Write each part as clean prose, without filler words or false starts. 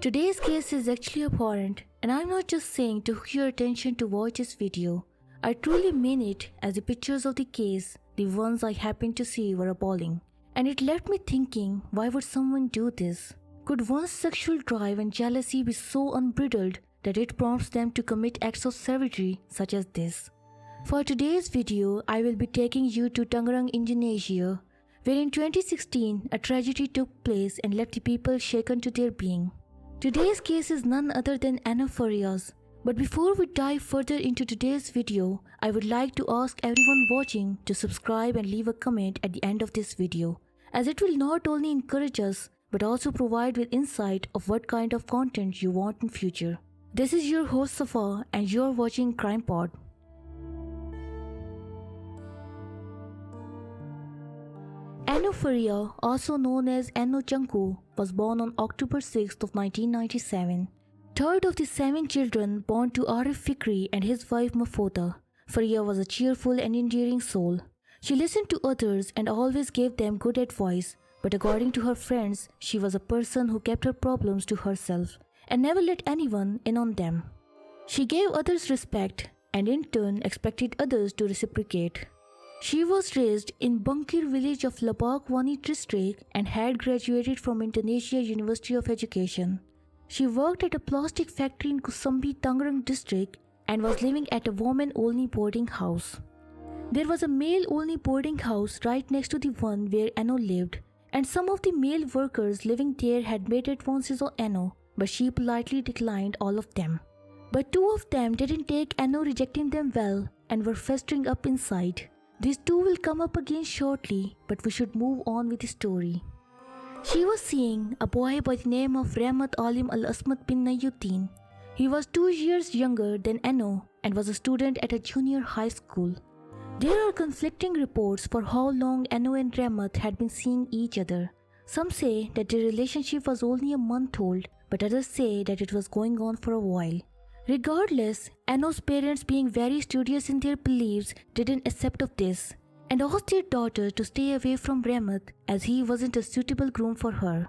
Today's case is actually abhorrent, and I'm not just saying to hook your attention to watch this video. I truly mean it, as the pictures of the case, the ones I happened to see, were appalling. And it left me thinking, why would someone do this? Could one's sexual drive and jealousy be so unbridled that it prompts them to commit acts of savagery such as this? For today's video, I will be taking you to Tangerang, Indonesia, where in 2016 a tragedy took place and left the people shaken to their being. Today's case is none other than Eno Farihah's. But before we dive further into today's video, I would like to ask everyone watching to subscribe and leave a comment at the end of this video, as it will not only encourage us but also provide with insight of what kind of content you want in future. This is your host Safa and you are watching Crime Pod. Eno Farihah, also known as Eno Changku, was born on October 6th of 1997. Third of the 7 children born to Arif Fikri and his wife Mafota, Farihah was a cheerful and endearing soul. She listened to others and always gave them good advice, but according to her friends, she was a person who kept her problems to herself and never let anyone in on them. She gave others respect and in turn expected others to reciprocate. She was raised in Bangkir village of Labak Wani district and had graduated from Indonesia University of Education. She worked at a plastic factory in Kusambi, Tangerang district and was living at a woman-only boarding house. There was a male-only boarding house right next to the one where Eno lived, and some of the male workers living there had made advances on Eno, but she politely declined all of them. But 2 of them didn't take Eno rejecting them well and were festering up inside. These 2 will come up again shortly, but we should move on with the story. She was seeing a boy by the name of Rahmat Alim al-Asmat bin Nayuddin. He was 2 years younger than Eno and was a student at a junior high school. There are conflicting reports for how long Eno and Rahmat had been seeing each other. Some say that their relationship was only a month old, but others say that it was going on for a while. Regardless, Eno's parents, being very studious in their beliefs, didn't accept of this and asked their daughter to stay away from Rahmat as he wasn't a suitable groom for her.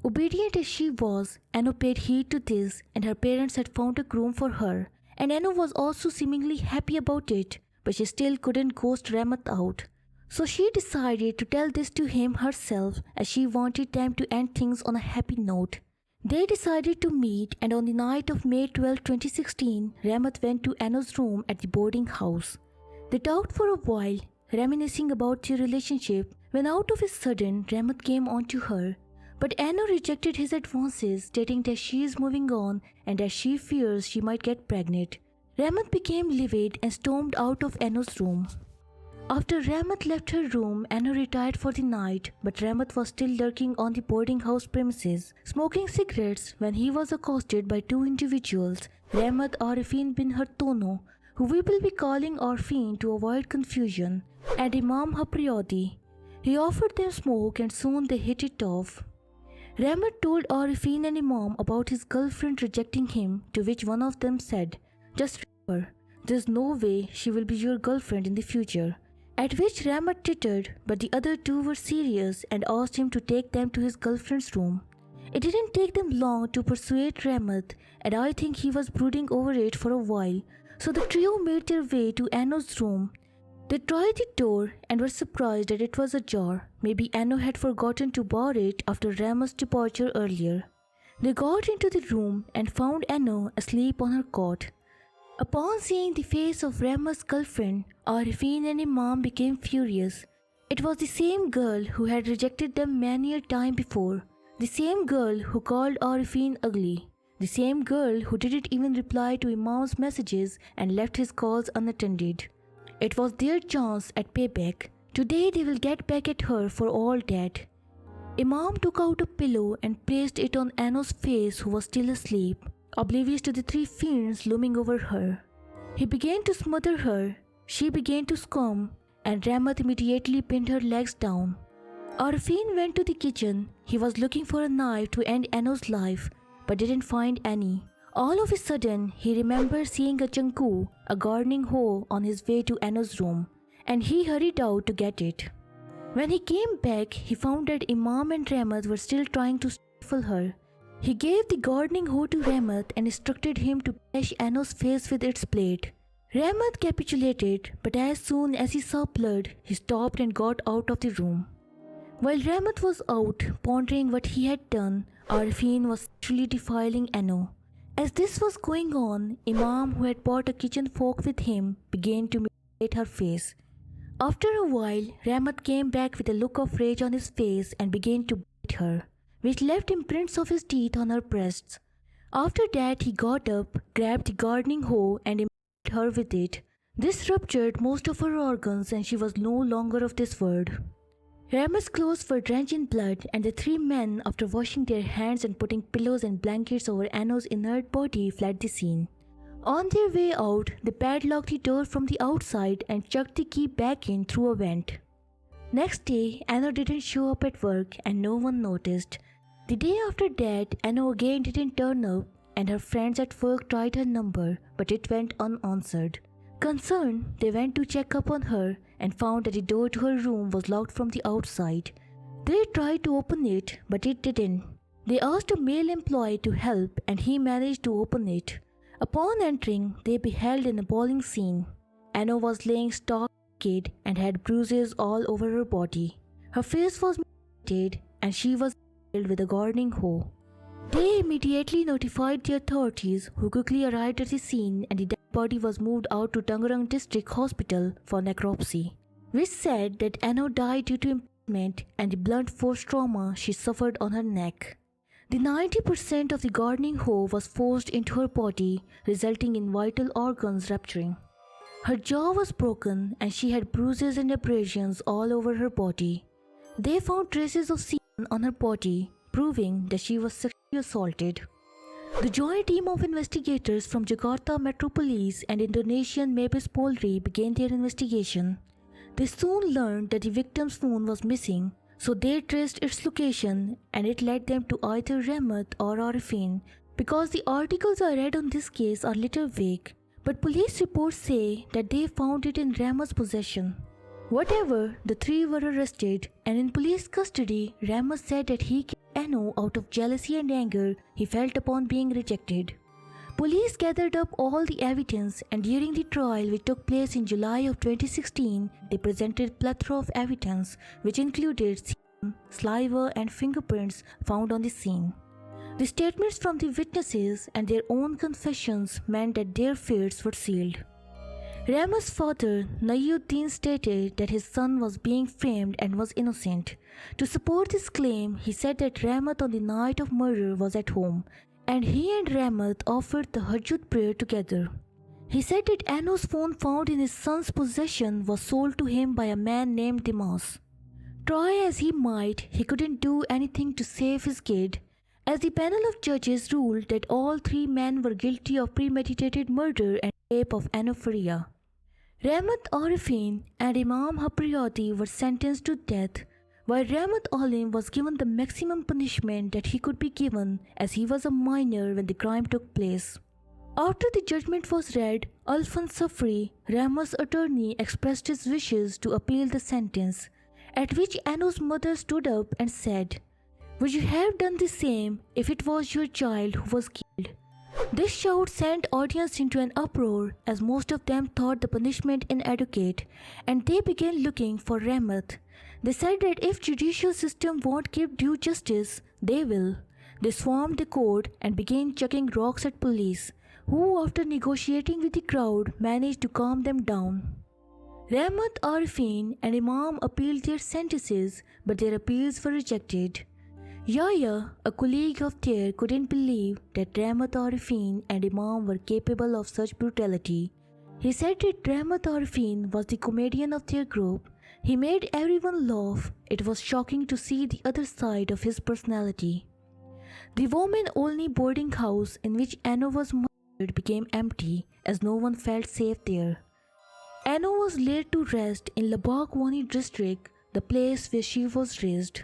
Obedient as she was, Eno paid heed to this and her parents had found a groom for her, and Eno was also seemingly happy about it, but she still couldn't ghost Rahmat out. So she decided to tell this to him herself as she wanted them to end things on a happy note. They decided to meet, and on the night of May 12, 2016, Rahmat went to Eno's room at the boarding house. They talked for a while, reminiscing about their relationship, when out of a sudden Rahmat came on to her. But Eno rejected his advances, stating that she is moving on and that she fears she might get pregnant. Rahmat became livid and stormed out of Eno's room. After Rahmat left her room, Eno retired for the night, but Rahmat was still lurking on the boarding house premises, smoking cigarettes when he was accosted by 2 individuals, Rahmat Arifin bin Hartono, who we will be calling Arifin to avoid confusion, and Imam Hapriadi. He offered them smoke and soon they hit it off. Rahmat told Arifin and Imam about his girlfriend rejecting him, to which one of them said, "Just remember, there's no way she will be your girlfriend in the future." At which Rahmat tittered, but the other 2 were serious and asked him to take them to his girlfriend's room. It didn't take them long to persuade Rahmat, and I think he was brooding over it for a while, so the trio made their way to Eno's room. They tried the door and were surprised that it was ajar. Maybe Eno had forgotten to bar it after Rahmat's departure earlier. They got into the room and found Eno asleep on her cot. Upon seeing the face of Rahmat's girlfriend, Arifin and Imam became furious. It was the same girl who had rejected them many a time before, the same girl who called Arifin ugly, the same girl who didn't even reply to Imam's messages and left his calls unattended. It was their chance at payback. Today they will get back at her for all that. Imam took out a pillow and placed it on Eno's face, who was still asleep, oblivious to the 3 fiends looming over her. He began to smother her, she began to squirm, and Rahmat immediately pinned her legs down. Arifin went to the kitchen. He was looking for a knife to end Eno's life, but didn't find any. All of a sudden, he remembered seeing a chanku, a gardening hoe, on his way to Eno's room, and he hurried out to get it. When he came back, he found that Imam and Rahmat were still trying to stifle her. He gave the gardening hoe to Rahmat and instructed him to bash Eno's face with its blade. Rahmat capitulated, but as soon as he saw blood, he stopped and got out of the room. While Rahmat was out pondering what he had done, Arifin was sexually defiling Eno. As this was going on, Imam, who had brought a kitchen fork with him, began to mutilate her face. After a while, Rahmat came back with a look of rage on his face and began to beat her, which left imprints of his teeth on her breasts. After that, he got up, grabbed the gardening hoe and impaled her with it. This ruptured most of her organs and she was no longer of this world. Rahmat's clothes were drenched in blood, and the three men, after washing their hands and putting pillows and blankets over Eno's inert body, fled the scene. On their way out, they padlocked the door from the outside and chucked the key back in through a vent. Next day, Eno didn't show up at work and no one noticed. The day after that, Eno again didn't turn up and her friends at work tried her number, but it went unanswered. Concerned, they went to check up on her and found that the door to her room was locked from the outside. They tried to open it, but it didn't. They asked a male employee to help and he managed to open it. Upon entering, they beheld an appalling scene. Eno was laying stark naked and had bruises all over her body. Her face was mutilated and she was killed with a gardening hoe. They immediately notified the authorities, who quickly arrived at the scene, and the dead body was moved out to Tangerang District Hospital for necropsy, which said that Eno died due to impalement and the blunt force trauma she suffered on her neck. The 90% of the gardening hoe was forced into her body, resulting in vital organs rupturing. Her jaw was broken and she had bruises and abrasions all over her body. They found traces of semen on her body, proving that she was sexually assaulted. The joint team of investigators from Jakarta Metro Police and Indonesian Mabes Polri began their investigation. They soon learned that the victim's phone was missing, so they traced its location and it led them to either Rahmat or Arifin. Because the articles I read on this case are little vague, but police reports say that they found it in Rahmat's possession. Whatever, the three were arrested, and in police custody, Rahmat said that he killed Eno out of jealousy and anger he felt upon being rejected. Police gathered up all the evidence, and during the trial which took place in July of 2016, they presented a plethora of evidence which included semen, saliva and fingerprints found on the scene. The statements from the witnesses and their own confessions meant that their fates were sealed. Rahmat's father, Nayuddin, stated that his son was being framed and was innocent. To support this claim, he said that Rahmat on the night of murder was at home, and he and Rahmat offered the Hajjud prayer together. He said that Eno's phone found in his son's possession was sold to him by a man named Demise. Try as he might, he couldn't do anything to save his kid, as the panel of judges ruled that all three men were guilty of premeditated murder and rape of Eno Farihah. Rahmat Arifin and Imam Hapriadi were sentenced to death, while Rahmat Alim was given the maximum punishment that he could be given, as he was a minor when the crime took place. After the judgment was read, Alfan Safri, Rahmat's attorney, expressed his wishes to appeal the sentence, at which Eno's mother stood up and said, "Would you have done the same if it was your child who was killed?" This shout sent audience into an uproar, as most of them thought the punishment inadequate, and they began looking for Rahmat. They said that if judicial system won't give due justice, they will. They swarmed the court and began chucking rocks at police, who after negotiating with the crowd managed to calm them down. Rahmat, Arifin and Imam appealed their sentences, but their appeals were rejected. Yahya, a colleague of theirs, couldn't believe that Rahmat Arifin and Imam were capable of such brutality. He said that Rahmat Arifin was the comedian of their group. He made everyone laugh. It was shocking to see the other side of his personality. The woman-only boarding house in which Eno was murdered became empty, as no one felt safe there. Eno was laid to rest in Labak Wani district, the place where she was raised.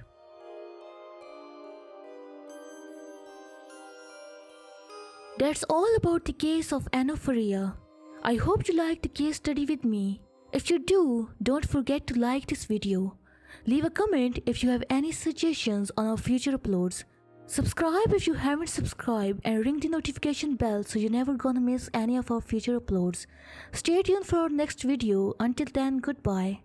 That's all about the case of Eno Farihah. I hope you liked the case study with me. If you do, don't forget to like this video. Leave a comment if you have any suggestions on our future uploads. Subscribe if you haven't subscribed and ring the notification bell so you're never gonna miss any of our future uploads. Stay tuned for our next video. Until then, goodbye.